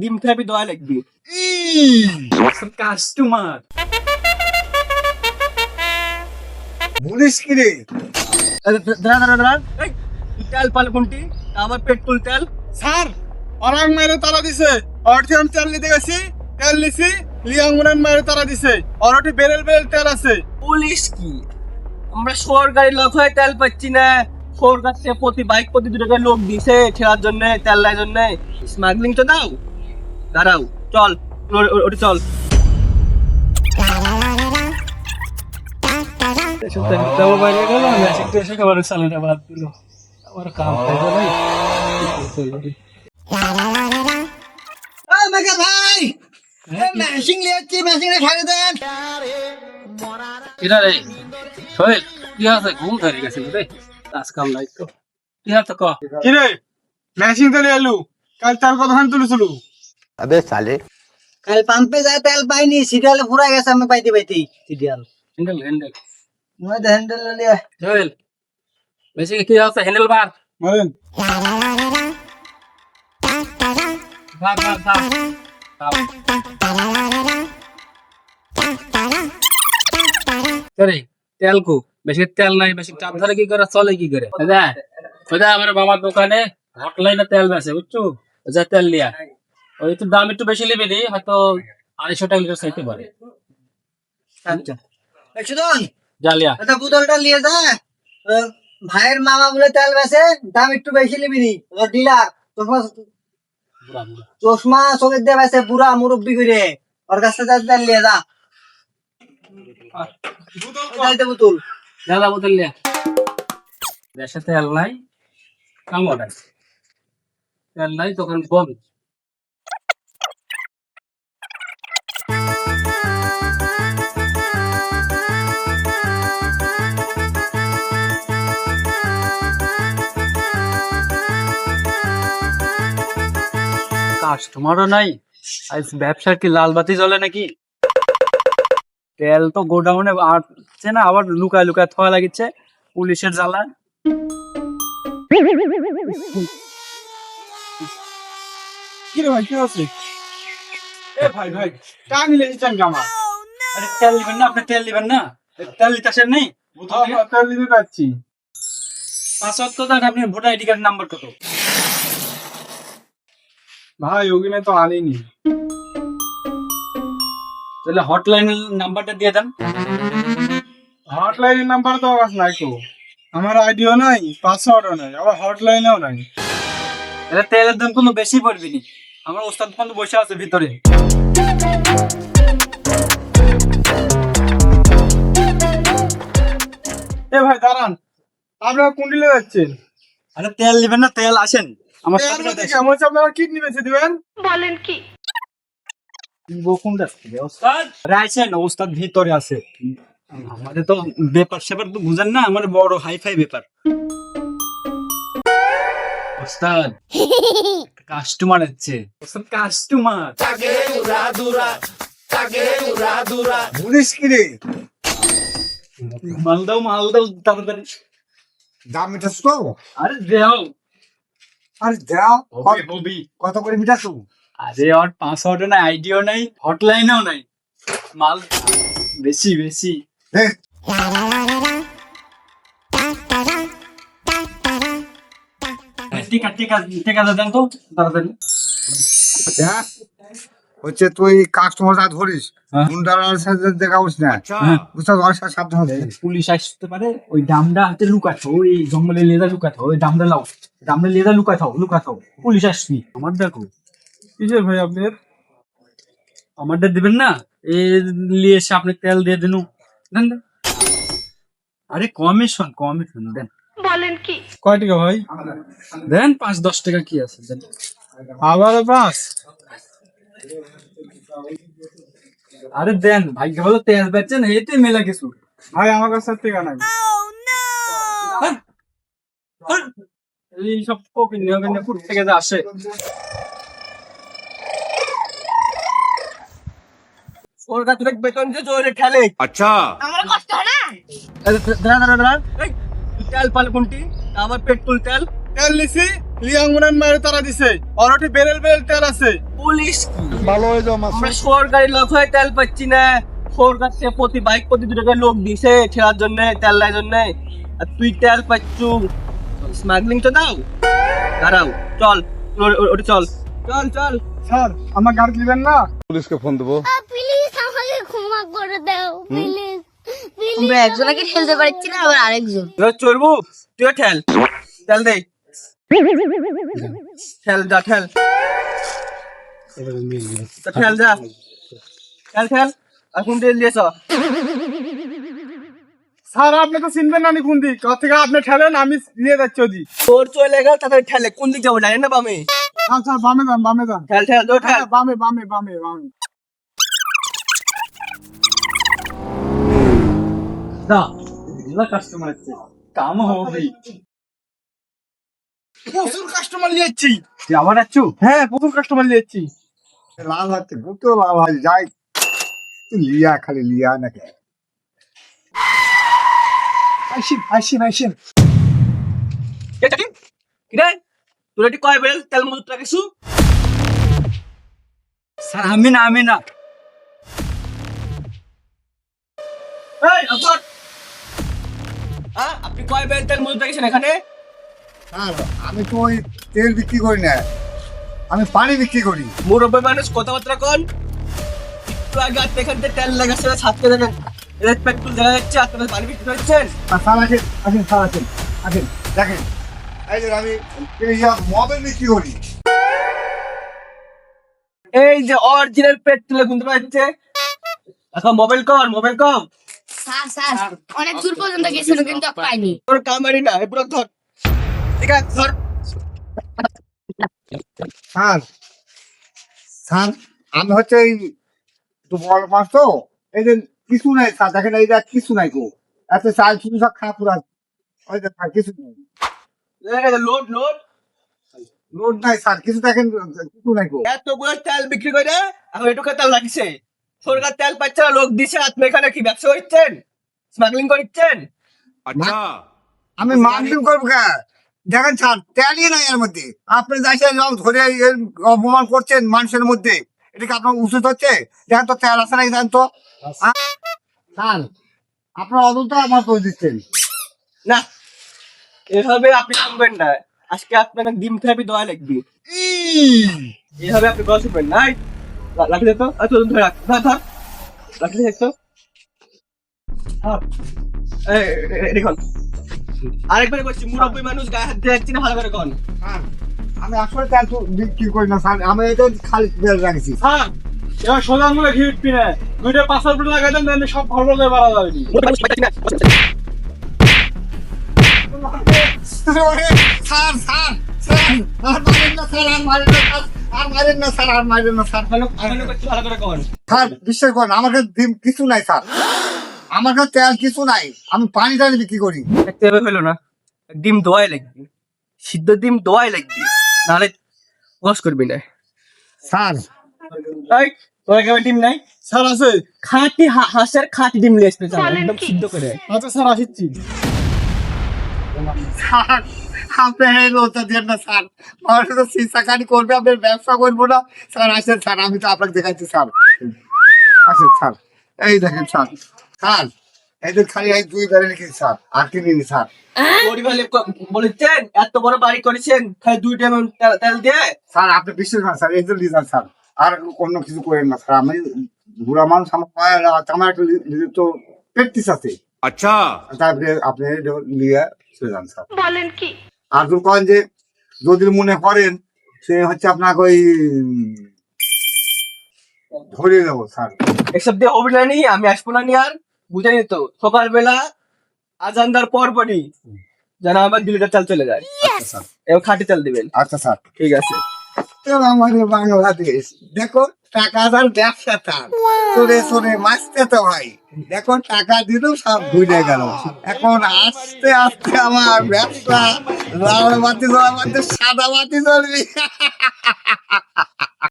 ডিম খাবি দয়া লাগবি কাস্টমার বলিস কি রে? দাঁড়া তেল পাল কোনটি আমার পেট্রোল তেল স্যার অরাং মেরে তারা দিছে অর্থিয়াম তেল নিতে গেছি তেল নিছি লিয়াংমুরান মেরে তারা দিছে অরটি বেরেল তেল আছে। পুলিশ কি আমরা সরকারি লোক হয়ে তেল পাচ্ছি না, সরকার থেকে প্রতি বাইক প্রতি 2 টাকা লোক দিছে ঠেলার জন্য তেল লাই জন্য স্মাগলিং তো দাও। দাঁড়াও চল ওটা চল আমার কাম ভাই ম্যাশিং লিয়েছি, ম্যাশিং রে খাইয়ে দেন। কিরা রে সোহেল কি আছে ঘুম ধরে গেছিল রে, কাজ কাম নাই তো কি আর তো ক কি রে ম্যাশিং তেল এলু কাল তার কতখান তুলেছিল? আবে সালে কাল পাম্পে যায় তেল পাইনি, সিরিয়ালে ফুরাই গেছে আমি পাইতে সিরিয়াল হ্যান্ডেল মই হ্যান্ডেল লিয়ে সোহেল বেশি কি আছে হ্যান্ডেল বার বলেন ভাগ করে তেল কো বেশি তেল নাই, বেশি চাপ ধরে কি করে চলে কি করে দাদা আমার মামার দোকানে হটলাইনে তেল বেচে বুঝছো, যা তেল লিয়া ওই তো দাম একটু বেশি নেবে নি, হয়তো 250 টাকা লিটার চাইতে পারে। আচ্ছা একশোজন জালিয়া এটা বোতলটা নিয়ে যা, ভাইয়ের মামা বলে তেল বেচে, দাম একটু বেশি নিবি ও ডিলার চশমা চোখের দিয়ে বেচে, বুড়া মুরব্বি করে ওর কাছে তেল নিয়ে যা। বোতল দাদা বোতল লিয়া দেশে তেল নাই কামড় আছে, তেল নাই তখন বন্ধ। কাস্টমারও নাই, আজ ব্যবসার কি লাল বাতি জ্বলে নাকি? তেল তো গোডাউনে আছে না, আবার লুকায় লুকায় থোয়া লাগিচ্ছে পুলিশের জ্বালা। কি রে ভাই কি আছে? এ ভাই ভাই টান নিলে চান গামা আরে তেল নেবেন না আপনি, তেল নেবেন না, তেল নিতে আসেন নেই? তেল নিতে পাচ্ছি। পাসওয়ার্ড কত আর আপনি ভোটার আইডি কার্ড নাম্বার কত? ভাই ওখানে তো আনিনি। তাহলে হটলাইনের নাম্বারটা দিয়ে দেন। হটলাইনের নাম্বার তো আমার কাছে নাই তো, আমার আইডিও নাই পাসওয়ার্ডও নাই আবার হটলাইনেও নাই। তাহলে তেলের দাম কোনো বেশি পড়বে নি, আমার ওস্তাদ বন্ধু বসে আছে ভিতরে। এ ভাই দাঁড়ান, আপনারা কুন্ডিলে যাচ্ছেন? আরে তেল নেবেন না, তেল আসেন আমার সাথে সাথে আসেন। কেমন হচ্ছে আপনারা কিডনি বেঁচে দিবেন? কোনটা ওস্তাদ রাইছেন? ওস্তাদ ভিতরে আছে, আমাদের তো ব্যাপার সেপার তো বুঝেন না, আমার বড় হাইফাই ব্যাপার। ওস্তাদ কাস্টমার আছে, ওস্তাদ কাস্টমার বলিস কি রে? মাল দাও তাড়াতাড়ি। দাম মিটাস তো? আরে দেও আরে দাও হবি। কত করে মিটাস? আরে আর পাসওয়ার্ডও নাই, আইডিও নাই, হটলাইনও নাই, মাল বেশি বেশি। ঠিক আছে দেন তো তাড়াতাড়ি। হচ্ছে তুই কাস্টমার যা ধরিস হ্যাঁ। গুন্ডার সাথে দেখা উচিত না, হ্যাঁ। বুঝতে পারছিস? সাবধান হতে পুলিশ আসতে পারে, ওই ডামটা হাতে লুকাতো, ওই জঙ্গলে লেদা লুকাতো, ওই ডামটা লাও, ডামটা লেদা লুকাতো পুলিশ আসবি। আমার দেখো কিসের ভাই আপনার? আমারটা দিবেন না, এ নিয়ে এসে আপনি তেল দিয়ে দিন দেন দেন। আরে কমিশন দেন। কয় টাকা ভাই? দেন 5-10 টাকা কি আছে দেন। আবার পাঁচ? আরে দেন ভাই, ভালো তেল বেচছেন এতে মেলা কিছু। ভাই আমার কাছে টাকা নাই। এই সব কপি নিয়ে কুট থেকে যে আসে। ওর কাছে বেতন যে জোরে খেলে। अच्छा আমার কষ্ট হয় না। দাঁড়া তেল পাল কোনটি আমার পেট্রোল তেল তেল নিছি লিয়াঙ্গুনান মায়ের তারা দিছে আর ওটি বেরেল বেরেল তেল আছে। পুলিশ কি? ভালো হয়ে যাও আমরা সরকারি লোক হয়ে তেল পাচ্ছি না, সরকার থেকে প্রতি বাইক প্রতি 2 টাকা লোক দিছে ঠেলার জন্য, তেল লাই জন্য, আর তুই তেল পাচ্ছু। স্মাগলিং তো দাও, দাঁড়াও, চল ওটা চল চল চল। স্যার আমার গাড়ি দিবেন না? পুলিশকে ফোন দেবো। প্লিজ আমাকে ক্ষমা করে দাও প্লিজ আমরা একজনকে ঠেলতে পারছি না, আবার আরেকজন। এবার চলবো, তুইও ঠেল, তেল দে, ঠেল যা, ঠেল তো, ঠেল যা, ঠেল ঠেল। আর কোন তেল দিয়েছ? স্যার আপনি তো চিনবেন না কোন দিক থেকে, আপনি ঠেলেন আমি নিয়ে যাচ্ছি ওদি। তোর চলে গেল তাড়াতাড়ি ঠেলে, কোন দিক যাবো জানেন না? বামে স্যার বামে যান বামে যান। ঠেল ঠেল তো, ঠেল। বামে বামে বামে বামে। কাস্টমার আছে, কাম হবে। প্রচুর কাস্টমার নিয়েছি। আবার আছো? হ্যাঁ প্রচুর কাস্টমার নিয়েছি। লাভ হচ্ছে গুটো লাভ হয় যাই, তুই লিয়া খালি লিয়া নাকি। আইসিন আইসিন আইসিন। এটা কি রে? তোর এটি কয় বেল তেল মজুত রাখিসু? স্যার আমি না এই আবার আপনি কয় বেল তেল মজুত রাখিছেন এখানে? স্যার আমি তো ওই তেল বিক্রি করি না, আমি পানি বিক্রি করি। মুরব্বী মানুষ কথাবার্তা কন। একটু আগে আপনি এখান থেকে তেল লাগাচ্ছে, ছাড়তে দেখেন পেট্রোল দেখা যাচ্ছে, আপনারা পানি বিক্রি করছেন। স্যার আসেন আসেন স্যার আসেন আসেন, দেখেন এই যে আমি মোবাইল বিক্রি করি। এই যে অরিজিনাল পেট্রোলে গুনতে পারছে। এখন মোবাইল কর, মোবাইল কম। স্যার স্যার অনেক দূর পর্যন্ত গেছিল কিন্তু পাইনি। তোর কামারি না, এই পুরো ধর, ঠিক আছে ধর। স্যার স্যার আমি হচ্ছে এই একটু বড় মাছ তো, এই যে কিছু নাই স্যার, দেখেন এই যে কিছু নাই গো, এত চাল শুধু সব খারাপ পুরা, ওই যে স্যার কিছু নেই, লোড লোড লোড নাই স্যার, কিছু দেখেন কিছু নাই গো। এতগুলো তেল বিক্রি করে এখন এটুকু তেল লাগিছে। সরকার তেল পাচ্ছে না, লোক দিছে, আপনি এখানে কি ব্যবসা করছেন, স্মাগলিং করছেন? আমি মার্কেটিং করবো কে? দেখেন স্যার তেলই নাই এর মধ্যে, আপনি যাইছেন ধরে অপমান করছেন মানুষের মধ্যে, এটা কি আপনার উচিত হচ্ছে? দেখেন তো তেল আছে নাকি দেখেন তো। স্যার আপনার অদলটা আমার করে দিচ্ছেন। না, এভাবে আপনি শুনবেন না, আজকে আপনাকে ডিম থেরাপি দেওয়া লাগবে। এভাবে আপনি গল্প শুনবেন না। লাঠি দে তো, আচ্ছা ধরে রাখ, ধর ধর, লাঠি দেখতো। দেখুন আরেকবার বলছি, মুরব্বী মানুষ গায়ে হাত দিয়ে যাচ্ছি না, ভালো করে কন। স্যার আমি আসলে তেল তো বিক্রি করি না স্যার, আমি এটা খালি তেল রাখছি। হ্যাঁ এবার সোজা আঙুলে ঘি উঠবি না, দুইটা পাঁচার উপরে লাগাই দেন, তাহলে সব ভালো করে বাড়া যাবে। স্যার স্যার স্যার আর মারেন না স্যার, আর মারেন না স্যার, আর মারেন না স্যার, আর মারেন না স্যার। ভালো করে কন। স্যার বিশ্বাস করেন আমার কাছে ডিম কিছু নাই স্যার, আমার কাছে তেল কিছু নাই, আমি পানি টানি বিক্রি করি। একটা এভাবে হলো না, ডিম দোয়াই লাগবে, সিদ্ধ ডিম দোয়াই লাগবে, নাহলে ওয়াশ করবি না। স্যার এই তোর কেমন ডিম নাই? স্যার আছে। খাঁটি হাঁসের খাঁটি ডিম নিয়ে আসবে, একদম সিদ্ধ করে। আচ্ছা স্যার আসিচ্ছি। স্যার আপনি এই লোকটা দেন না স্যার, মানুষ তো চিন্তাকারি করবে, আপনার ব্যবসা করবো না স্যার। আসেন স্যার, আমি তো আপনাকে দেখাচ্ছি স্যার, আসেন স্যার, এই দেখেন স্যার, স্যার এদের খালি এই 2 ব্যারেল কি স্যার, আর কি নিন স্যার। পরিবারে বলেছেন এত বড় বাড়ি করেছেন, খালি 2 টাইম তেল দিয়ে। স্যার আপনি বিশ্বাস করেন স্যার, এই যে লিজার স্যার, আর অন্য কিছু করেন না স্যার, আমি বুড়া মানুষ, আমার একটা তো প্র্যাকটিস আছে। अच्छा তারপরে আপনি নিয়ে চলে যান স্যার। বলেন কি? আর তো করেন যে যদি মনে করেন সে হচ্ছে আপনাকে ওই ধরিয়ে দেবো স্যার। এসব দিয়ে হবে না, নি আমি আসবো না, নি আর বুঝে নিত সকালবেলা আজান দেওয়ার পরপরই যেন আমার 2 লিটার চাল চলে যায়। আচ্ছা স্যার, এবং খাঁটি চাল দিবেন। আচ্ছা স্যার ঠিক আছে। আমাদের বাংলাদেশ দেখো, টাকা তার ব্যবসা তার, চলে চলে মাসতে তো ভাই, দেখো টাকা দিলেও সব ঘুরে গেল। এখন আস্তে আস্তে আমার ব্যবসা লাল বাতি জ্বলা বাতি সাদা বাতি জ্বলবি।